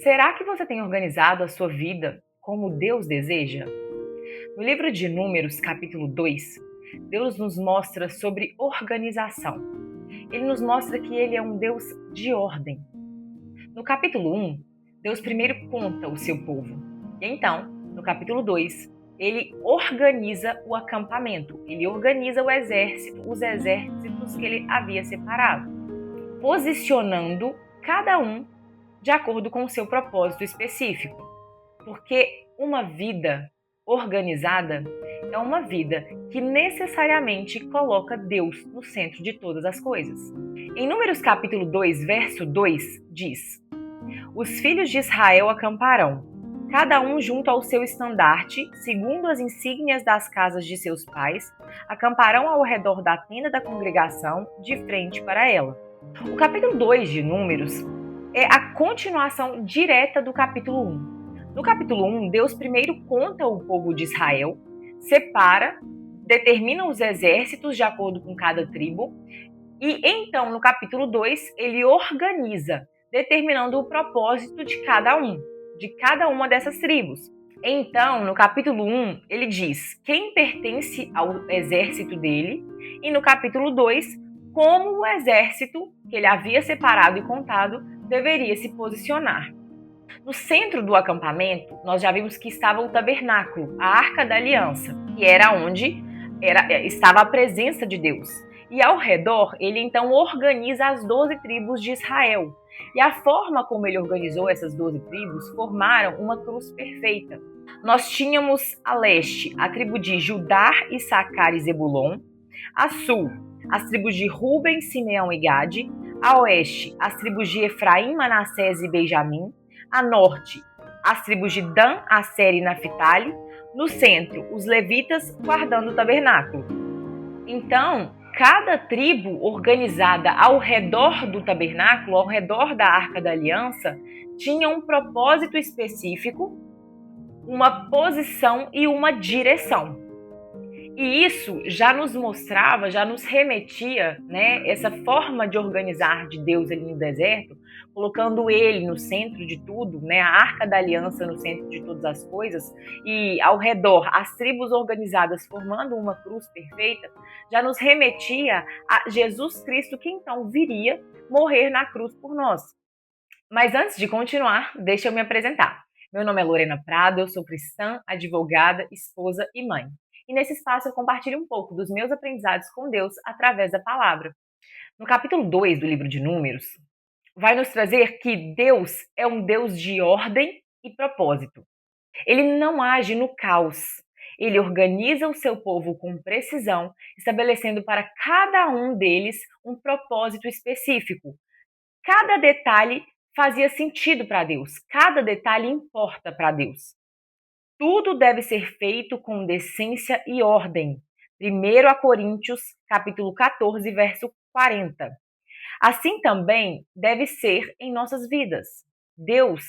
Será que você tem organizado a sua vida como Deus deseja? No livro de Números, capítulo 2, Deus nos mostra sobre organização. Ele nos mostra que ele é um Deus de ordem. No capítulo 1, Deus primeiro conta o seu povo. E então, no capítulo 2, ele organiza o acampamento. Ele organiza os exércitos que ele havia separado, posicionando cada um de acordo com o seu propósito específico. Porque uma vida organizada é uma vida que necessariamente coloca Deus no centro de todas as coisas. Em Números capítulo 2, verso 2, diz: Os filhos de Israel acamparão, cada um junto ao seu estandarte, segundo as insígnias das casas de seus pais, acamparão ao redor da tenda da congregação, de frente para ela. O capítulo 2 de Números é a continuação direta do capítulo 1. No capítulo 1, Deus primeiro conta o povo de Israel, separa, determina os exércitos de acordo com cada tribo, e então no capítulo 2 ele organiza, determinando o propósito de cada uma dessas tribos. Então, no capítulo 1, ele diz quem pertence ao exército dele, e no capítulo 2, como o exército que ele havia separado e contado deveria se posicionar. No centro do acampamento, nós já vimos que estava o tabernáculo, a Arca da Aliança, que era onde estava a presença de Deus. E ao redor, ele então organiza as 12 tribos de Israel. E a forma como ele organizou essas 12 tribos formaram uma cruz perfeita. Nós tínhamos a leste a tribo de Judá, Issacar e Zebulon, a sul as tribos de Ruben, Simeão e Gade, a oeste as tribos de Efraim, Manassés e Benjamim, a norte as tribos de Dan, Asser e Naphtali, no centro os levitas guardando o tabernáculo. Então, cada tribo organizada ao redor do tabernáculo, ao redor da Arca da Aliança, tinha um propósito específico, uma posição e uma direção. E isso já nos mostrava, já nos remetia, né, essa forma de organizar de Deus ali no deserto, colocando ele no centro de tudo, né, a Arca da Aliança no centro de todas as coisas, e ao redor as tribos organizadas formando uma cruz perfeita, já nos remetia a Jesus Cristo, que então viria morrer na cruz por nós. Mas antes de continuar, deixa eu me apresentar. Meu nome é Lorena Prado, eu sou cristã, advogada, esposa e mãe. E nesse espaço eu compartilho um pouco dos meus aprendizados com Deus através da palavra. No capítulo 2 do livro de Números, vai nos trazer que Deus é um Deus de ordem e propósito. Ele não age no caos. Ele organiza o seu povo com precisão, estabelecendo para cada um deles um propósito específico. Cada detalhe fazia sentido para Deus, cada detalhe importa para Deus. Tudo deve ser feito com decência e ordem. 1 Coríntios, capítulo 14, verso 40. Assim também deve ser em nossas vidas. Deus,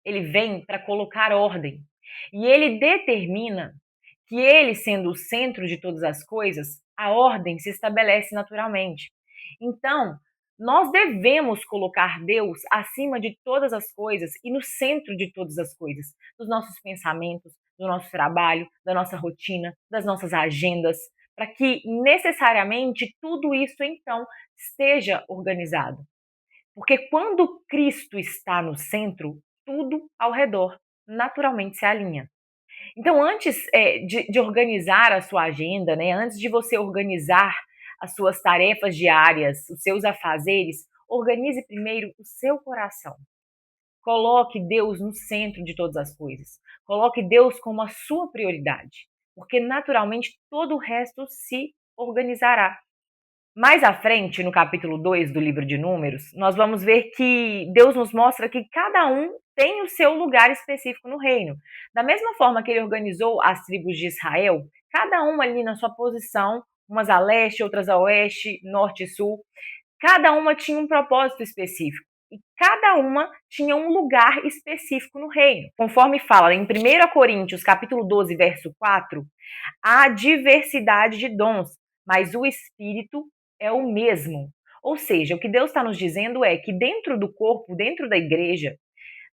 ele vem para colocar ordem. E ele determina que ele, sendo o centro de todas as coisas, a ordem se estabelece naturalmente. Então, nós devemos colocar Deus acima de todas as coisas e no centro de todas as coisas, dos nossos pensamentos, do nosso trabalho, da nossa rotina, das nossas agendas, para que necessariamente tudo isso então esteja organizado. Porque quando Cristo está no centro, tudo ao redor naturalmente se alinha. Então, antes de organizar a sua agenda, né, antes de você organizar as suas tarefas diárias, os seus afazeres, organize primeiro o seu coração. Coloque Deus no centro de todas as coisas. Coloque Deus como a sua prioridade, porque naturalmente todo o resto se organizará. Mais à frente, no capítulo 2 do livro de Números, nós vamos ver que Deus nos mostra que cada um tem o seu lugar específico no reino. Da mesma forma que ele organizou as tribos de Israel, cada uma ali na sua posição, umas a leste, outras a oeste, norte e sul, cada uma tinha um propósito específico. E cada uma tinha um lugar específico no reino. Conforme fala em 1 Coríntios, capítulo 12, verso 4, há diversidade de dons, mas o Espírito é o mesmo. Ou seja, o que Deus está nos dizendo é que dentro do corpo, dentro da igreja,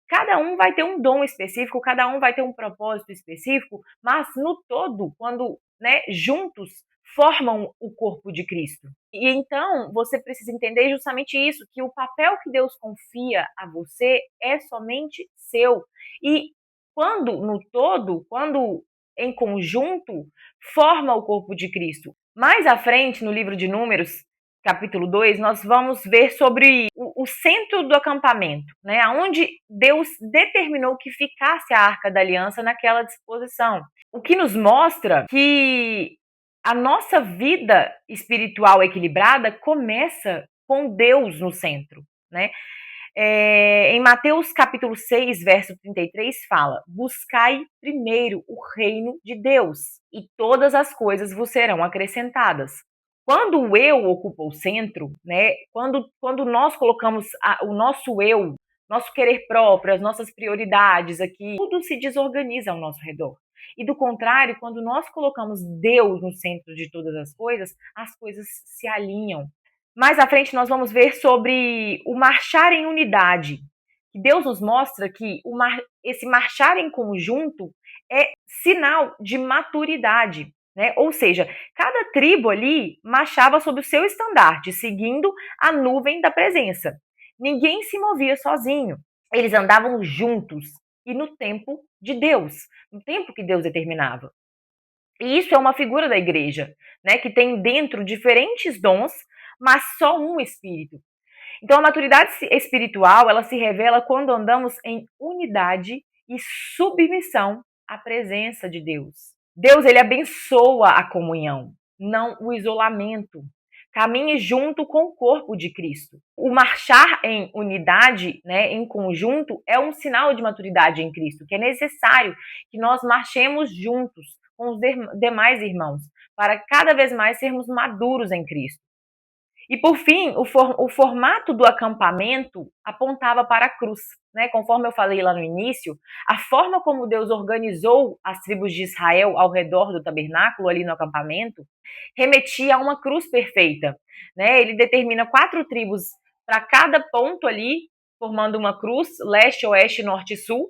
Cada um vai ter um dom específico, cada um vai ter um propósito específico, mas no todo, quando, né, juntos formam o corpo de Cristo. E então você precisa entender justamente isso, que o papel que Deus confia a você é somente seu. E quando no todo, quando em conjunto, forma o corpo de Cristo. Mais à frente, no livro de Números, capítulo 2, nós vamos ver sobre o centro do acampamento, né? Onde Deus determinou que ficasse a Arca da Aliança naquela disposição. O que nos mostra que a nossa vida espiritual equilibrada começa com Deus no centro, né? Em Mateus capítulo 6, verso 33, fala: buscai primeiro o reino de Deus, e todas as coisas vos serão acrescentadas. Quando o eu ocupa o centro, né, quando nós colocamos o nosso eu, nosso querer próprio, as nossas prioridades aqui, tudo se desorganiza ao nosso redor. E do contrário, quando nós colocamos Deus no centro de todas as coisas se alinham. Mais à frente nós vamos ver sobre o marchar em unidade. Deus nos mostra que esse marchar em conjunto é sinal de maturidade, né? Ou seja, cada tribo ali marchava sob o seu estandarte, seguindo a nuvem da presença. Ninguém se movia sozinho. Eles andavam juntos e no tempo de Deus, no tempo que Deus determinava. E isso é uma figura da igreja, né, que tem dentro diferentes dons, mas só um espírito. Então a maturidade espiritual, ela se revela quando andamos em unidade e submissão à presença de Deus. Deus, ele abençoa a comunhão, não o isolamento. Caminhe junto com o corpo de Cristo. O marchar em unidade, né, em conjunto, é um sinal de maturidade em Cristo, que é necessário que nós marchemos juntos com os demais irmãos, para cada vez mais sermos maduros em Cristo. E por fim, o formato do acampamento apontava para a cruz, né? Conforme eu falei lá no início, a forma como Deus organizou as tribos de Israel ao redor do tabernáculo, ali no acampamento, remetia a uma cruz perfeita, né? Ele determina 4 tribos para cada ponto ali, formando uma cruz, leste, oeste, norte e sul,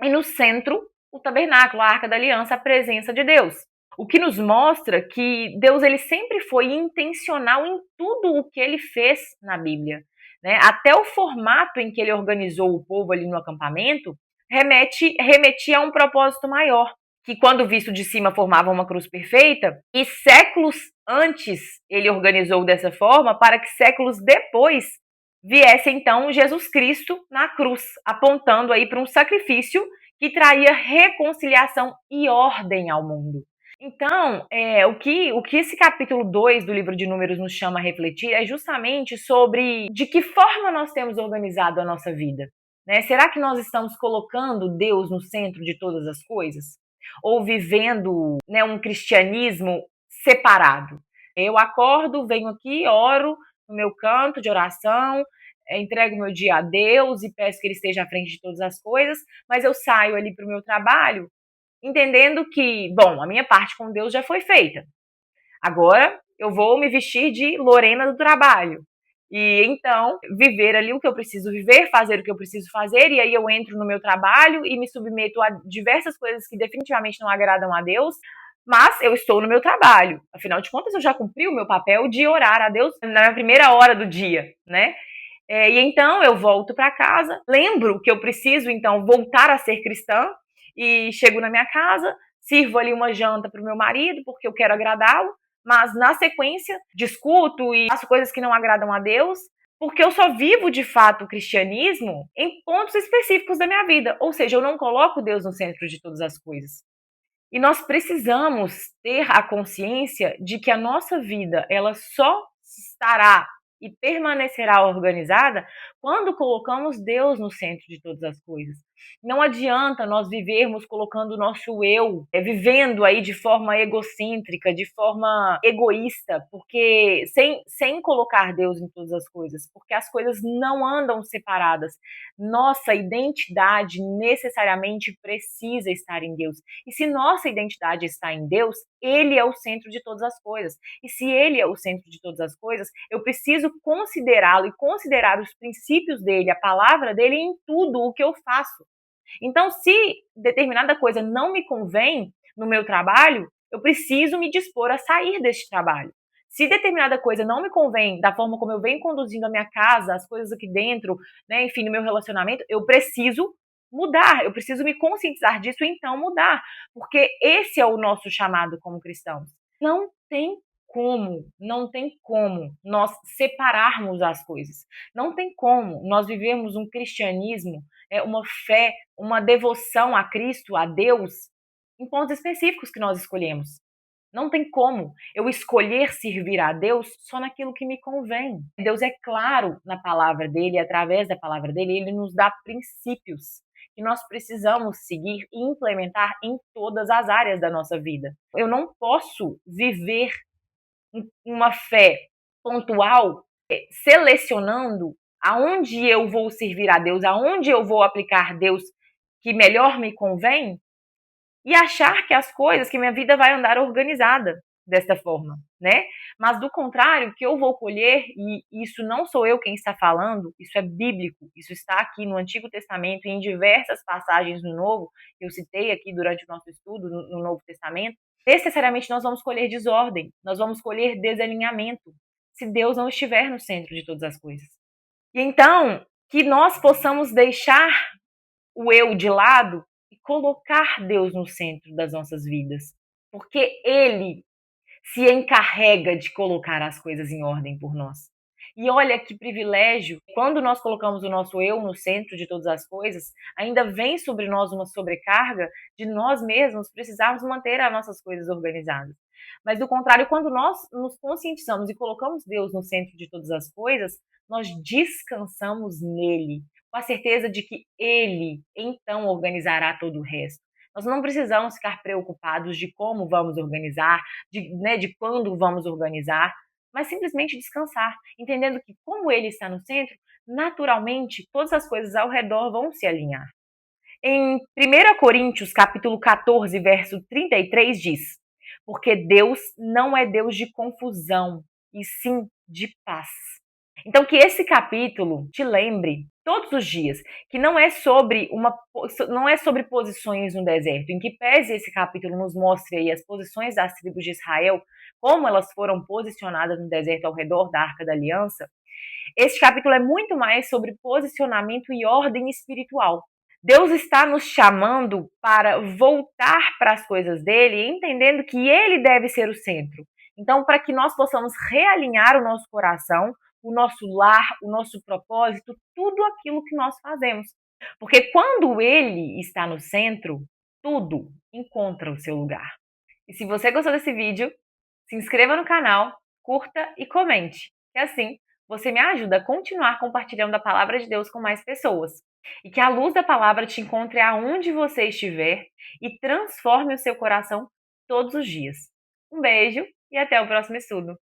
e no centro, o tabernáculo, a Arca da Aliança, a presença de Deus. O que nos mostra que Deus, ele sempre foi intencional em tudo o que ele fez na Bíblia, né? Até o formato em que ele organizou o povo ali no acampamento remetia a um propósito maior, que quando visto de cima formava uma cruz perfeita, e séculos antes ele organizou dessa forma para que séculos depois viesse então Jesus Cristo na cruz, apontando aí para um sacrifício que traria reconciliação e ordem ao mundo. Então, o que esse capítulo 2 do livro de Números nos chama a refletir é justamente sobre de que forma nós temos organizado a nossa vida. Né? Será que nós estamos colocando Deus no centro de todas as coisas? Ou vivendo, né, um cristianismo separado? Eu acordo, venho aqui, oro no meu canto de oração, entrego meu dia a Deus e peço que Ele esteja à frente de todas as coisas, mas eu saio ali para o meu trabalho entendendo que, bom, a minha parte com Deus já foi feita. Agora eu vou me vestir de Lorena do trabalho. E então, viver ali o que eu preciso viver, fazer o que eu preciso fazer, e aí eu entro no meu trabalho e me submeto a diversas coisas que definitivamente não agradam a Deus, mas eu estou no meu trabalho. Afinal de contas, eu já cumpri o meu papel de orar a Deus na primeira hora do dia, né? E então eu volto para casa, lembro que eu preciso então voltar a ser cristã, e chego na minha casa, sirvo ali uma janta para o meu marido, porque eu quero agradá-lo, mas na sequência discuto e faço coisas que não agradam a Deus, porque eu só vivo de fato o cristianismo em pontos específicos da minha vida, ou seja, eu não coloco Deus no centro de todas as coisas. E nós precisamos ter a consciência de que a nossa vida, ela só estará e permanecerá organizada quando colocamos Deus no centro de todas as coisas. Não adianta nós vivermos colocando o nosso eu, vivendo aí de forma egocêntrica, de forma egoísta, porque sem colocar Deus em todas as coisas, porque as coisas não andam separadas. Nossa identidade necessariamente precisa estar em Deus. E se nossa identidade está em Deus, Ele é o centro de todas as coisas. E se Ele é o centro de todas as coisas, eu preciso preciso considerá-lo e considerar os princípios dele, a palavra dele em tudo o que eu faço. Então, se determinada coisa não me convém no meu trabalho, eu preciso me dispor a sair deste trabalho. Se determinada coisa não me convém da forma como eu venho conduzindo a minha casa, as coisas aqui dentro, né, enfim, no meu relacionamento, eu preciso mudar, eu preciso me conscientizar disso e então mudar, porque esse é o nosso chamado como cristãos. Não tem como nós separarmos as coisas. Não tem como nós vivermos um cristianismo, uma fé, uma devoção a Cristo, a Deus, em pontos específicos que nós escolhemos. Não tem como eu escolher servir a Deus só naquilo que me convém. Deus é claro na palavra dele, através da palavra dele, ele nos dá princípios que nós precisamos seguir e implementar em todas as áreas da nossa vida. Eu não posso viver uma fé pontual selecionando aonde eu vou servir a Deus, aonde eu vou aplicar Deus que melhor me convém, e achar que as coisas, que minha vida vai andar organizada desta forma, né? Mas do contrário, o que eu vou colher, e isso não sou eu quem está falando, isso é bíblico, isso está aqui no Antigo Testamento e em diversas passagens no Novo, que eu citei aqui durante o nosso estudo no Novo Testamento, necessariamente nós vamos colher desordem, nós vamos colher desalinhamento, se Deus não estiver no centro de todas as coisas. E então, que nós possamos deixar o eu de lado e colocar Deus no centro das nossas vidas, porque Ele se encarrega de colocar as coisas em ordem por nós. E olha que privilégio, quando nós colocamos o nosso eu no centro de todas as coisas, ainda vem sobre nós uma sobrecarga de nós mesmos precisarmos manter as nossas coisas organizadas. Mas do contrário, quando nós nos conscientizamos e colocamos Deus no centro de todas as coisas, nós descansamos nele, com a certeza de que ele então organizará todo o resto. Nós não precisamos ficar preocupados de como vamos organizar, de quando vamos organizar, mas simplesmente descansar, entendendo que como ele está no centro, naturalmente todas as coisas ao redor vão se alinhar. Em 1 Coríntios, capítulo 14, verso 33 diz: porque Deus não é Deus de confusão, e sim de paz. Então que esse capítulo te lembre todos os dias que não é sobre posições no deserto, em que pese esse capítulo nos mostre aí as posições das tribos de Israel, como elas foram posicionadas no deserto ao redor da Arca da Aliança. Este capítulo é muito mais sobre posicionamento e ordem espiritual. Deus está nos chamando para voltar para as coisas dele, entendendo que ele deve ser o centro. Então, para que nós possamos realinhar o nosso coração, o nosso lar, o nosso propósito, tudo aquilo que nós fazemos. Porque quando ele está no centro, tudo encontra o seu lugar. E se você gostou desse vídeo, se inscreva no canal, curta e comente. E assim, você me ajuda a continuar compartilhando a palavra de Deus com mais pessoas. E que a luz da palavra te encontre aonde você estiver e transforme o seu coração todos os dias. Um beijo e até o próximo estudo.